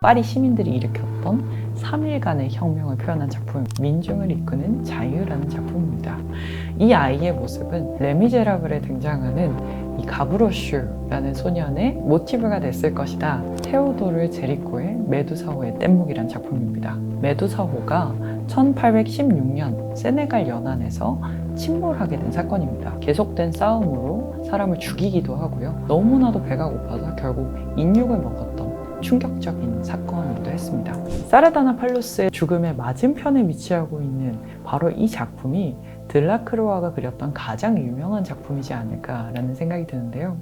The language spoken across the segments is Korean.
파리 시민들이 일으켰던 3일간의 혁명을 표현한 작품, 민중을 이끄는 자유라는 작품입니다. 이 아이의 모습은 레미제라블에 등장하는 이 가브로슈라는 소년의 모티브가 됐을 것이다. 테오도르 제리코의 메두사호의 뗏목이란 작품입니다. 메두사호가 1816년 세네갈 연안에서 침몰하게 된 사건입니다. 계속된 싸움으로 사람을 죽이기도 하고요. 너무나도 배가 고파서 결국 인육을 먹었던 충격적인 사건이기도 했습니다. 사르다나 팔루스의 죽음의 맞은편에 위치하고 있는 바로 이 작품이 들라크루아가 그렸던 가장 유명한 작품이지 않을까라는 생각이 드는데요.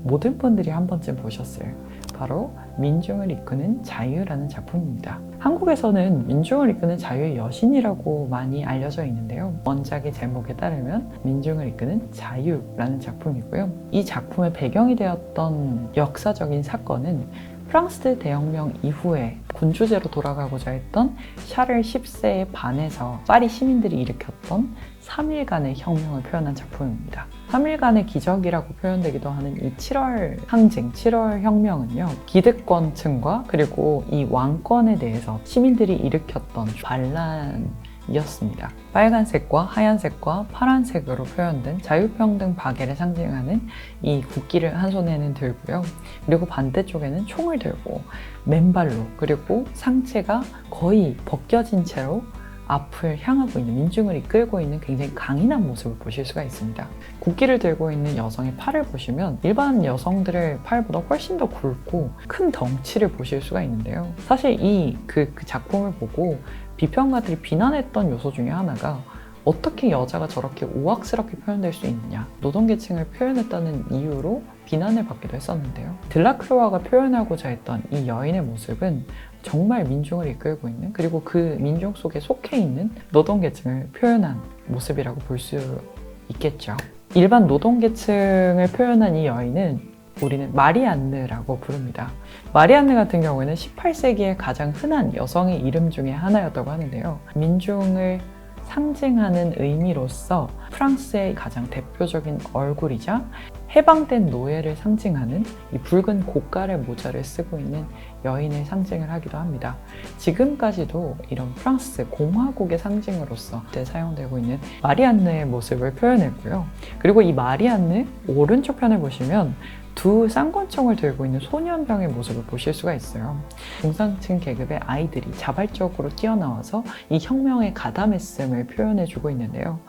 모든 분들이 한 번쯤 보셨어요. 바로 민중을 이끄는 자유라는 작품입니다. 한국에서는 민중을 이끄는 자유의 여신이라고 많이 알려져 있는데요. 원작의 제목에 따르면 민중을 이끄는 자유라는 작품이고요. 이 작품의 배경이 되었던 역사적인 사건은 프랑스 대혁명 이후에 군주제로 돌아가고자 했던 샤를 10세의 반에서 파리 시민들이 일으켰던 3일간의 혁명을 표현한 작품입니다. 3일간의 기적이라고 표현되기도 하는 이 7월 항쟁, 7월 혁명은요, 기득권층과 그리고 이 왕권에 대해서 시민들이 일으켰던 반란이었습니다. 빨간색과 하얀색과 파란색으로 표현된 자유평등 박애를 상징하는 이 국기를 한 손에는 들고요. 그리고 반대쪽에는 총을 들고 맨발로, 그리고 상체가 거의 벗겨진 채로 앞을 향하고 있는, 민중을 이끌고 있는 굉장히 강인한 모습을 보실 수가 있습니다. 국기를 들고 있는 여성의 팔을 보시면 일반 여성들의 팔보다 훨씬 더 굵고 큰 덩치를 보실 수가 있는데요. 사실 그 작품을 보고 비평가들이 비난했던 요소 중에 하나가 어떻게 여자가 저렇게 우악스럽게 표현될 수 있느냐, 노동계층을 표현했다는 이유로 비난을 받기도 했었는데요. 들라크루아가 표현하고자 했던 이 여인의 모습은 정말 민중을 이끌고 있는, 그리고 그 민중 속에 속해 있는 노동계층을 표현한 모습이라고 볼 수 있겠죠. 일반 노동계층을 표현한 이 여인은 우리는 마리안느라고 부릅니다. 마리안느 같은 경우에는 18세기에 가장 흔한 여성의 이름 중에 하나였다고 하는데요. 민중을 상징하는 의미로서 프랑스의 가장 대표적인 얼굴이자 해방된 노예를 상징하는 이 붉은 고깔의 모자를 쓰고 있는 여인의 상징을 하기도 합니다. 지금까지도 이런 프랑스 공화국의 상징으로서 사용되고 있는 마리안느의 모습을 표현했고요. 그리고 이 마리안느 오른쪽 편을 보시면 두 쌍권총을 들고 있는 소년병의 모습을 보실 수가 있어요. 중산층 계급의 아이들이 자발적으로 뛰어나와서 이 혁명의 가담했음을 표현해주고 있는데요.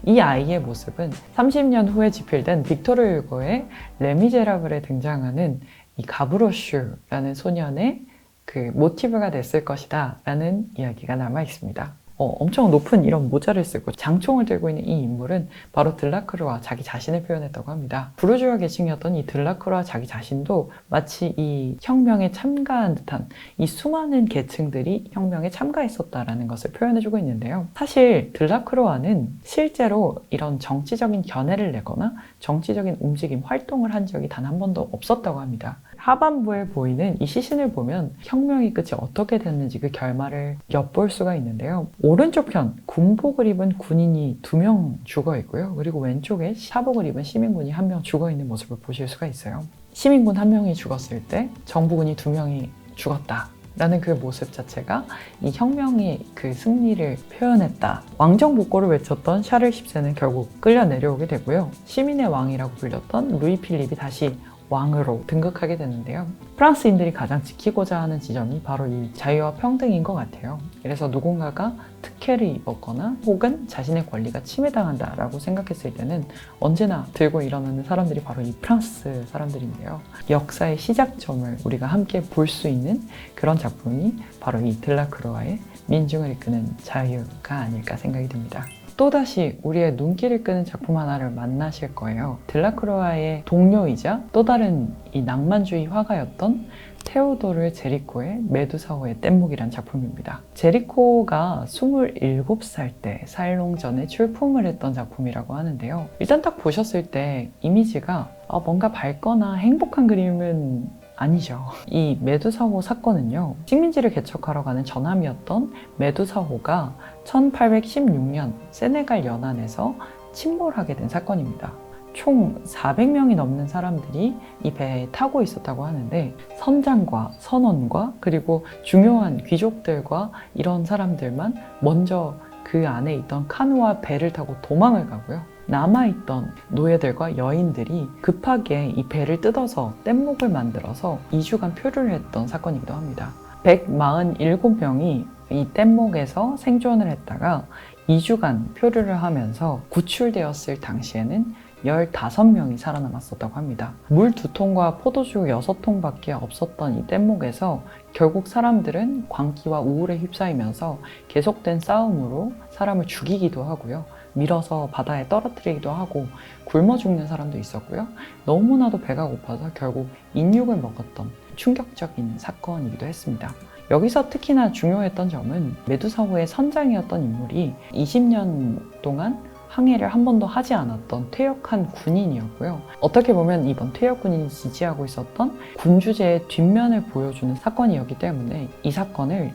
이 아이의 모습은 30년 후에 집필된 빅토르 유고의 레미제라블에 등장하는 이 가브로슈라는 소년의 그 모티브가 됐을 것이다 라는 이야기가 남아 있습니다. 엄청 높은 이런 모자를 쓰고 장총을 들고 있는 이 인물은 바로 들라크루아 자기 자신을 표현했다고 합니다. 부르주아 계층이었던 이 들라크루아 자기 자신도 마치 이 혁명에 참가한 듯한 이 수많은 계층들이 혁명에 참가했었다라는 것을 표현해주고 있는데요. 사실 들라크루아는 실제로 이런 정치적인 견해를 내거나 정치적인 움직임, 활동을 한 적이 단 한 번도 없었다고 합니다. 하반부에 보이는 이 시신을 보면 혁명의 끝이 어떻게 됐는지 그 결말을 엿볼 수가 있는데요. 오른쪽 편 군복을 입은 군인이 2명 죽어 있고요. 그리고 왼쪽에 사복을 입은 시민군이 1명 죽어 있는 모습을 보실 수가 있어요. 시민군 1명이 죽었을 때 정부군이 2명이 죽었다 라는 그 모습 자체가 이 혁명의 그 승리를 표현했다. 왕정복고를 외쳤던 샤를 10세는 결국 끌려 내려오게 되고요. 시민의 왕이라고 불렸던 루이 필립이 다시 왕으로 등극하게 되는데요. 프랑스인들이 가장 지키고자 하는 지점이 바로 이 자유와 평등인 것 같아요. 그래서 누군가가 특혜를 입었거나 혹은 자신의 권리가 침해당한다라고 생각했을 때는 언제나 들고 일어나는 사람들이 바로 이 프랑스 사람들인데요. 역사의 시작점을 우리가 함께 볼 수 있는 그런 작품이 바로 이 들라크루아의 민중을 이끄는 자유가 아닐까 생각이 듭니다. 또다시 우리의 눈길을 끄는 작품 하나를 만나실 거예요. 들라크루아의 동료이자 또 다른 이 낭만주의 화가였던 테오도르 제리코의 메두사호의 뗏목이란 작품입니다. 제리코가 27살 때 사일롱전에 출품을 했던 작품이라고 하는데요. 일단 딱 보셨을 때 이미지가 뭔가 밝거나 행복한 그림은 아니죠. 이 메두사호 사건은요, 식민지를 개척하러 가는 전함이었던 메두사호가 1816년 세네갈 연안에서 침몰하게 된 사건입니다. 총 400명이 넘는 사람들이 이 배에 타고 있었다고 하는데 선장과 선원과 그리고 중요한 귀족들과 이런 사람들만 먼저 그 안에 있던 카누와 배를 타고 도망을 가고요. 남아있던 노예들과 여인들이 급하게 이 배를 뜯어서 뗏목을 만들어서 2주간 표류를 했던 사건이기도 합니다. 147명이 이 뗏목에서 생존을 했다가 2주간 표류를 하면서 구출되었을 당시에는 15명이 살아남았었다고 합니다. 물 2통과 포도주 6통밖에 없었던 이 뗏목에서 결국 사람들은 광기와 우울에 휩싸이면서 계속된 싸움으로 사람을 죽이기도 하고요. 밀어서 바다에 떨어뜨리기도 하고 굶어 죽는 사람도 있었고요. 너무나도 배가 고파서 결국 인육을 먹었던 충격적인 사건이기도 했습니다. 여기서 특히나 중요했던 점은 메두사호의 선장이었던 인물이 20년 동안 항해를 한 번도 하지 않았던 퇴역한 군인이었고요. 어떻게 보면 이번 퇴역 군인이 지지하고 있었던 군주제의 뒷면을 보여주는 사건이었기 때문에 이 사건을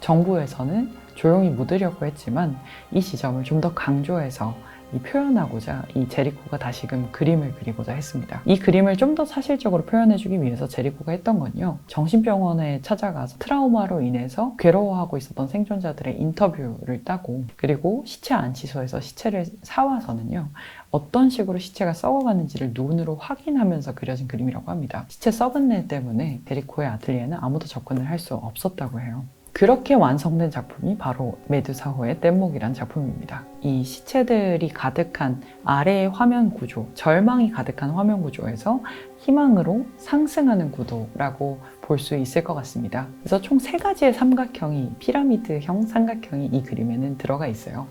정부에서는 조용히 묻으려고 했지만 이 지점을 좀 더 강조해서 표현하고자 이 제리코가 다시금 그림을 그리고자 했습니다. 이 그림을 좀 더 사실적으로 표현해주기 위해서 제리코가 했던 건요. 정신병원에 찾아가서 트라우마로 인해서 괴로워하고 있었던 생존자들의 인터뷰를 따고 그리고 시체 안치소에서 시체를 사와서는요. 어떤 식으로 시체가 썩어가는지를 눈으로 확인하면서 그려진 그림이라고 합니다. 시체 썩은 내 때문에 제리코의 아틀리에는 아무도 접근을 할 수 없었다고 해요. 그렇게 완성된 작품이 바로 메두사호의 뗏목이란 작품입니다. 이 시체들이 가득한 아래의 화면 구조, 절망이 가득한 화면 구조에서 희망으로 상승하는 구도라고 볼 수 있을 것 같습니다. 그래서 총 3가지의 삼각형이, 피라미드형 삼각형이 이 그림에는 들어가 있어요.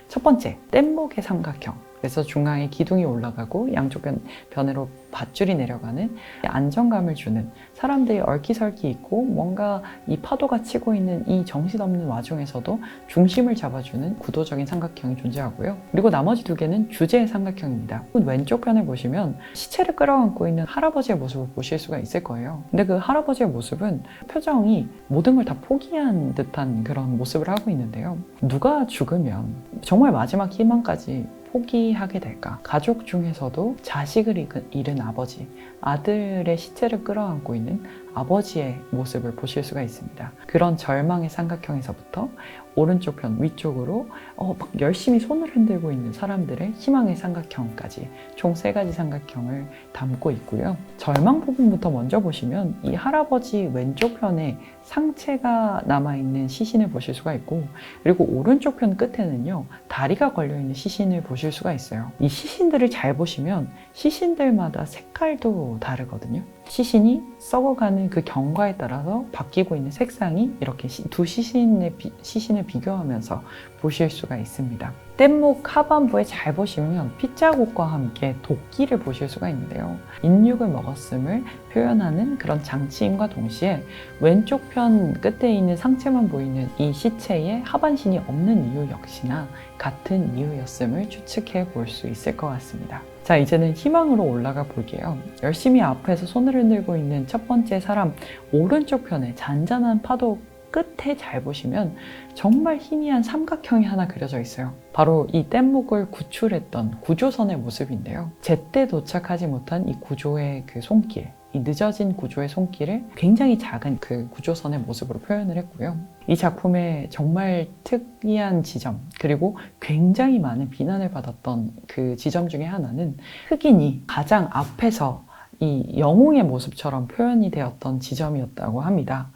첫 번째, 뗏목의 삼각형. 그래서 중앙에 기둥이 올라가고 양쪽 변으로 밧줄이 내려가는 안정감을 주는, 사람들이 얼기설기 있고 뭔가 이 파도가 치고 있는 이 정신없는 와중에서도 중심을 잡아주는 구도적인 삼각형이 존재하고요. 그리고 나머지 2개는 주제의 삼각형입니다. 왼쪽 편에 보시면 시체를 끌어안고 있는 할아버지의 모습을 보실 수가 있을 거예요. 근데 그 할아버지의 모습은 표정이 모든 걸 다 포기한 듯한 그런 모습을 하고 있는데요. 누가 죽으면 정말 마지막 희망까지 포기하게 될까? 가족 중에서도 자식을 잃은 아버지, 아들의 시체를 끌어안고 있는 아버지의 모습을 보실 수가 있습니다. 그런 절망의 삼각형에서부터 오른쪽 편 위쪽으로 막 열심히 손을 흔들고 있는 사람들의 희망의 삼각형까지 총 3가지 삼각형을 담고 있고요. 절망 부분부터 먼저 보시면 이 할아버지 왼쪽 편에 상체가 남아있는 시신을 보실 수가 있고, 그리고 오른쪽 편 끝에는요 다리가 걸려있는 시신을 보실 수가 있어요. 이 시신들을 잘 보시면 시신들마다 색깔도 다르거든요. 시신이 썩어가는 그 경과에 따라서 바뀌고 있는 색상이 이렇게 두 시신을 비교하면서 보실 수가 있습니다. 뗏목 하반부에 잘 보시면 핏자국과 함께 도끼를 보실 수가 있는데요. 인육을 먹었음을 표현하는 그런 장치임과 동시에 왼쪽 편 끝에 있는 상체만 보이는 이 시체에 하반신이 없는 이유 역시나 같은 이유였음을 추측해 볼 수 있을 것 같습니다. 자, 이제는 희망으로 올라가 볼게요. 열심히 앞에서 손을 흔들고 있는 첫 번째 사람 오른쪽 편에 잔잔한 파도 끝에 잘 보시면 정말 희미한 삼각형이 하나 그려져 있어요. 바로 이 뗏목을 구출했던 구조선의 모습인데요. 제때 도착하지 못한 이 구조의 그 손길, 이 늦어진 구조의 손길을 굉장히 작은 그 구조선의 모습으로 표현을 했고요. 이 작품의 정말 특이한 지점, 그리고 굉장히 많은 비난을 받았던 그 지점 중에 하나는 흑인이 가장 앞에서 이 영웅의 모습처럼 표현이 되었던 지점이었다고 합니다.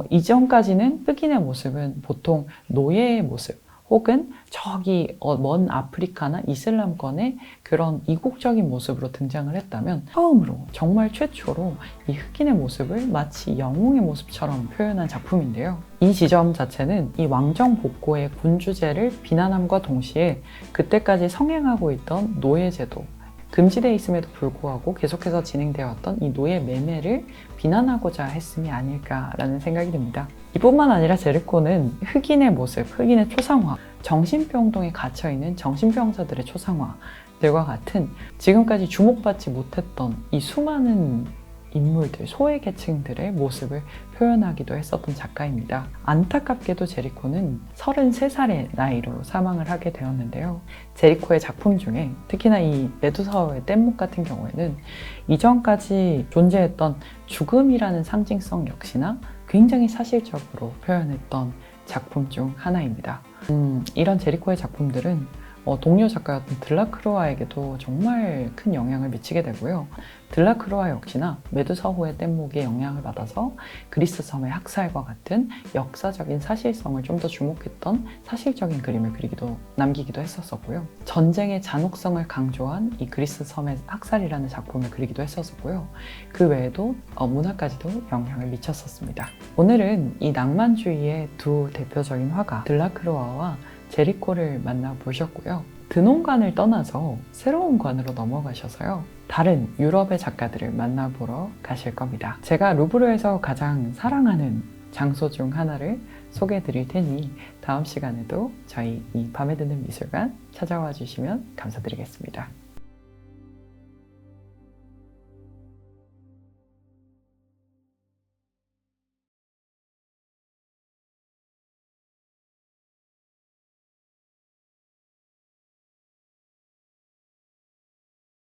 이전까지는 흑인의 모습은 보통 노예의 모습, 혹은 저기 먼 아프리카나 이슬람권의 그런 이국적인 모습으로 등장을 했다면, 처음으로, 정말 최초로 이 흑인의 모습을 마치 영웅의 모습처럼 표현한 작품인데요. 이 지점 자체는 이 왕정 복고의 군주제를 비난함과 동시에 그때까지 성행하고 있던 노예제도, 금지되어 있음에도 불구하고 계속해서 진행되어 왔던 이 노예 매매를 비난하고자 했음이 아닐까라는 생각이 듭니다. 이뿐만 아니라 제리코는 흑인의 모습, 흑인의 초상화, 정신병동에 갇혀있는 정신병자들의 초상화들과 같은 지금까지 주목받지 못했던 이 수많은 인물들, 소외계층들의 모습을 표현하기도 했었던 작가입니다. 안타깝게도 제리코는 33살의 나이로 사망을 하게 되었는데요. 제리코의 작품 중에 특히나 이 메두사의 뗏목 같은 경우에는 이전까지 존재했던 죽음이라는 상징성 역시나 굉장히 사실적으로 표현했던 작품 중 하나입니다. 이런 제리코의 작품들은 동료 작가였던 들라크루아에게도 정말 큰 영향을 미치게 되고요. 들라크루아 역시나 메두사호의 뗏목에 영향을 받아서 그리스 섬의 학살과 같은 역사적인 사실성을 좀 더 주목했던 사실적인 그림을 남기기도 했었고요. 전쟁의 잔혹성을 강조한 이 그리스 섬의 학살이라는 작품을 그리기도 했었고요. 그 외에도 문화까지도 영향을 미쳤었습니다. 오늘은 이 낭만주의의 두 대표적인 화가 들라크루아와 제리코를 만나보셨고요. 드논관을 떠나서 새로운 관으로 넘어가셔서요. 다른 유럽의 작가들을 만나보러 가실 겁니다. 제가 루브르에서 가장 사랑하는 장소 중 하나를 소개해 드릴 테니 다음 시간에도 저희 이 밤에 드는 미술관 찾아와 주시면 감사드리겠습니다.